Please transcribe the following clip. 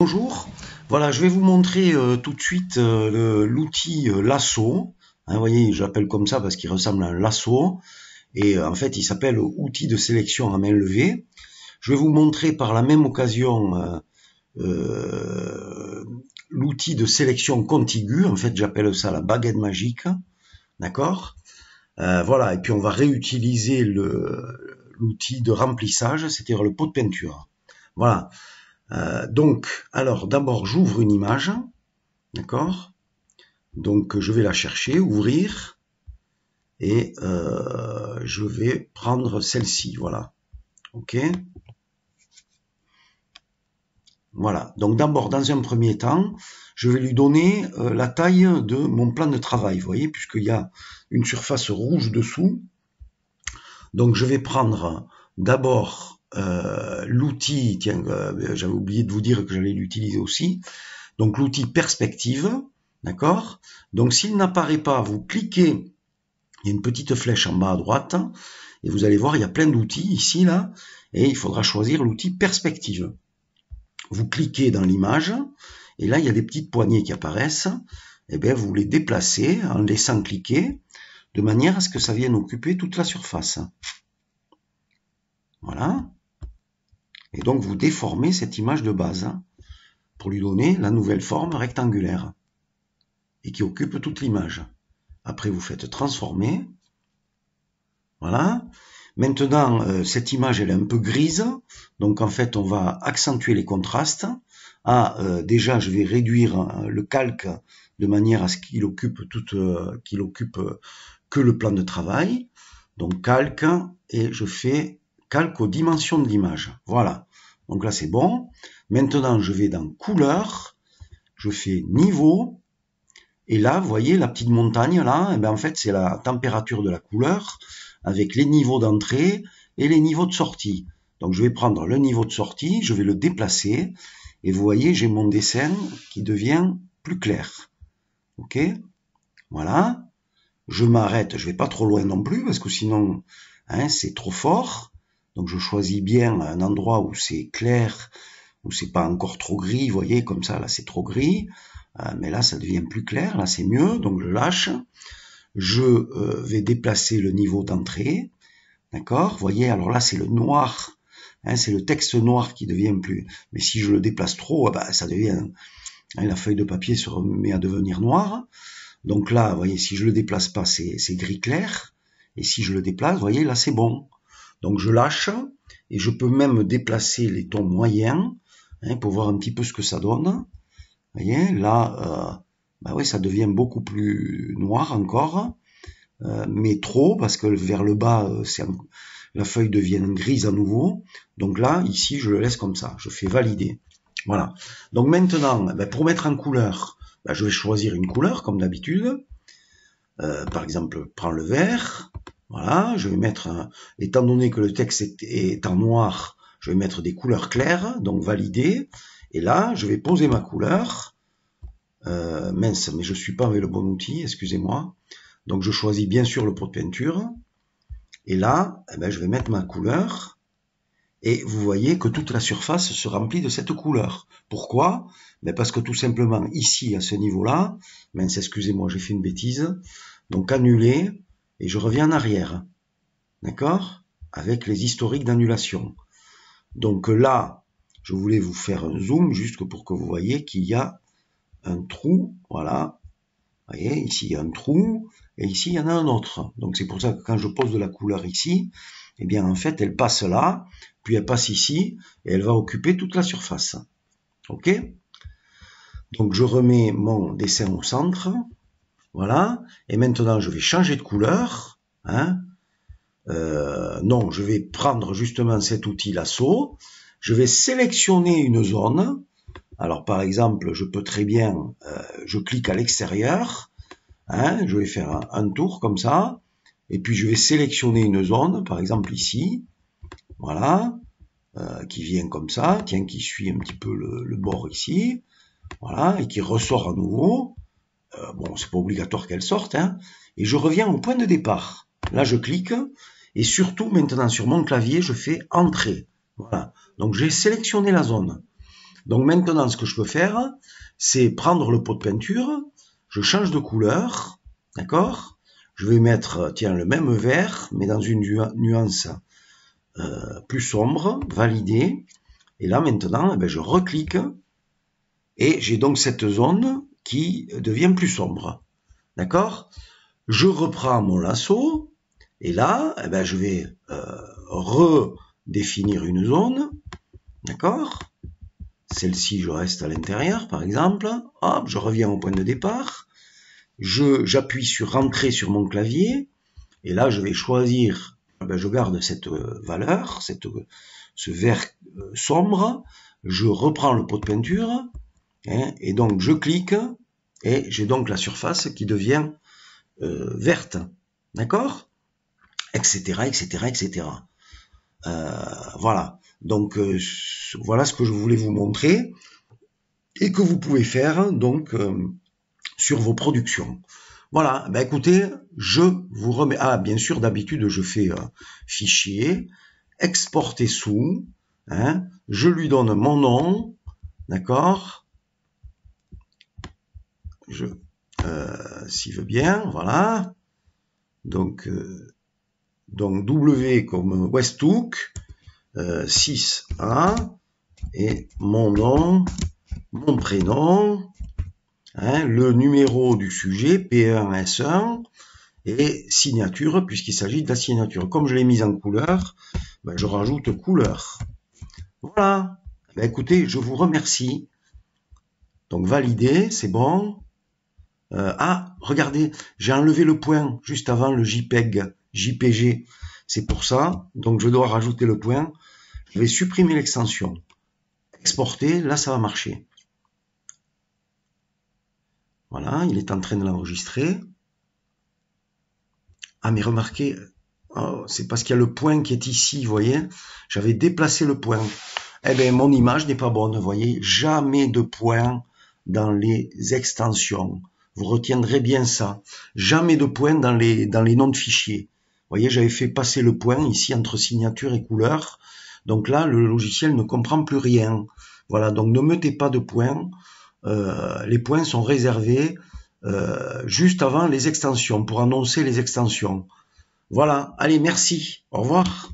Bonjour, voilà, je vais vous montrer tout de suite l'outil lasso. Vous voyez, j'appelle comme ça parce qu'il ressemble à un lasso. Et en fait, il s'appelle outil de sélection à main levée. Je vais vous montrer par la même occasion euh, l'outil de sélection contiguë. En fait, j'appelle ça la baguette magique. D'accord. Voilà, et puis on va réutiliser l'outil de remplissage, c'est-à-dire le pot de peinture. Voilà. Donc, alors d'abord j'ouvre une image, d'accord? Donc je vais la chercher, ouvrir, et je vais prendre celle-ci, voilà. Ok? Voilà. Donc d'abord, dans un premier temps, je vais lui donner la taille de mon plan de travail, vous voyez, puisqu'il y a une surface rouge dessous. Donc je vais prendre d'abord l'outil, tiens, j'avais oublié de vous dire que j'allais l'utiliser aussi, donc l'outil perspective, d'accord? Donc s'il n'apparaît pas, vous cliquez, il y a une petite flèche en bas à droite, et vous allez voir, il y a plein d'outils ici, là, et il faudra choisir l'outil perspective. Vous cliquez dans l'image, et là il y a des petites poignées qui apparaissent, et bien vous les déplacez en laissant cliquer, de manière à ce que ça vienne occuper toute la surface. Voilà. Et donc vous déformez cette image de base pour lui donner la nouvelle forme rectangulaire et qui occupe toute l'image. Après vous faites transformer. Voilà. Maintenant cette image elle est un peu grise, donc en fait on va accentuer les contrastes. Déjà je vais réduire le calque de manière à ce qu'il occupe que le plan de travail. Donc calque, et je fais calque aux dimensions de l'image. Voilà. Donc là c'est bon. Maintenant je vais dans couleur, je fais niveau, et là vous voyez la petite montagne là, et bien en fait c'est la température de la couleur avec les niveaux d'entrée et les niveaux de sortie. Donc je vais prendre le niveau de sortie, je vais le déplacer, et vous voyez j'ai mon dessin qui devient plus clair. Ok, voilà. Je m'arrête, je vais pas trop loin non plus parce que sinon c'est trop fort. Donc je choisis bien un endroit où c'est clair, où c'est pas encore trop gris, vous voyez, comme ça là c'est trop gris, mais là ça devient plus clair, là c'est mieux, donc je lâche. Je vais déplacer le niveau d'entrée, d'accord, vous voyez, alors là c'est le noir, c'est le texte noir qui devient plus, mais si je le déplace trop, ça devient, la feuille de papier se remet à devenir noire. Donc là, vous voyez, si je le déplace pas, c'est gris clair. Et si je le déplace, vous voyez, là, c'est bon. Donc je lâche, et je peux même déplacer les tons moyens, pour voir un petit peu ce que ça donne. Vous voyez, là, oui, ça devient beaucoup plus noir encore, mais trop, parce que vers le bas, la feuille devient grise à nouveau. Donc là, ici, je le laisse comme ça. Je fais valider. Voilà. Donc maintenant, pour mettre en couleur, je vais choisir une couleur, comme d'habitude. Par exemple, prends le vert. Voilà, je vais mettre, étant donné que le texte est en noir, je vais mettre des couleurs claires, donc valider. Et là, je vais poser ma couleur. Mince, mais je suis pas avec le bon outil, excusez-moi. Donc je choisis bien sûr le pot de peinture. Et là, je vais mettre ma couleur. Et vous voyez que toute la surface se remplit de cette couleur. Pourquoi? Parce que tout simplement, ici, à ce niveau-là, mince, excusez-moi, j'ai fait une bêtise, donc annuler, et je reviens en arrière. D'accord? Avec les historiques d'annulation. Donc là, je voulais vous faire un zoom, juste pour que vous voyez qu'il y a un trou, voilà. Vous voyez, ici, il y a un trou, et ici, il y en a un autre. Donc c'est pour ça que quand je pose de la couleur ici, eh bien, en fait, elle passe là, puis elle passe ici, et elle va occuper toute la surface. Ok? Donc, je remets mon dessin au centre. Voilà. Et maintenant, je vais changer de couleur. Non, je vais prendre justement cet outil lasso. Je vais sélectionner une zone. Alors, par exemple, je peux très bien, je clique à l'extérieur. Je vais faire un tour comme ça. Et puis, je vais sélectionner une zone, par exemple ici. Voilà. Qui vient comme ça, tiens, qui suit un petit peu le bord ici, voilà, et qui ressort à nouveau. Bon, c'est pas obligatoire qu'elle sorte, et je reviens au point de départ. Là, je clique, et surtout, maintenant, sur mon clavier, je fais Entrée. Voilà. Donc, j'ai sélectionné la zone. Donc maintenant, ce que je peux faire, c'est prendre le pot de peinture, je change de couleur, d'accord? Je vais mettre, tiens, le même vert, mais dans une nuance plus sombre, valider. Et là, maintenant, je reclique et j'ai donc cette zone qui devient plus sombre. D'accord? Je reprends mon lasso et là, je vais redéfinir une zone. D'accord? Celle-ci, je reste à l'intérieur, par exemple. Hop, je reviens au point de départ. J'appuie sur rentrer sur mon clavier. Et là, je vais choisir, je garde cette valeur, ce vert sombre. Je reprends le pot de peinture. Et donc, je clique. Et j'ai donc la surface qui devient verte. D'accord? Etc., etc., etc. Voilà. Donc, voilà ce que je voulais vous montrer et que vous pouvez faire donc sur vos productions. Voilà, écoutez, je vous remets... Ah, bien sûr, d'habitude, je fais fichier, exporter sous, je lui donne mon nom, d'accord, s'il veut bien, voilà, donc W comme Westhook, 6A, et mon nom, mon prénom, le numéro du sujet, P1S1, et signature, puisqu'il s'agit de la signature. Comme je l'ai mise en couleur, je rajoute couleur. Voilà. Écoutez, je vous remercie. Donc, valider, c'est bon. Regardez, j'ai enlevé le point juste avant le JPG. C'est pour ça. Donc, je dois rajouter le point. Je vais supprimer l'extension. Exporter, là, ça va marcher. Voilà, il est en train de l'enregistrer. Ah, mais remarquez, c'est parce qu'il y a le point qui est ici, vous voyez. J'avais déplacé le point. Eh bien, mon image n'est pas bonne, vous voyez. Jamais de point dans les extensions. Vous retiendrez bien ça. Jamais de point dans les noms de fichiers. Vous voyez, j'avais fait passer le point ici entre signature et couleur. Donc là, le logiciel ne comprend plus rien. Voilà, donc ne mettez pas de points. Les points sont réservés juste avant les extensions, pour annoncer les extensions. Voilà, allez, merci, au revoir.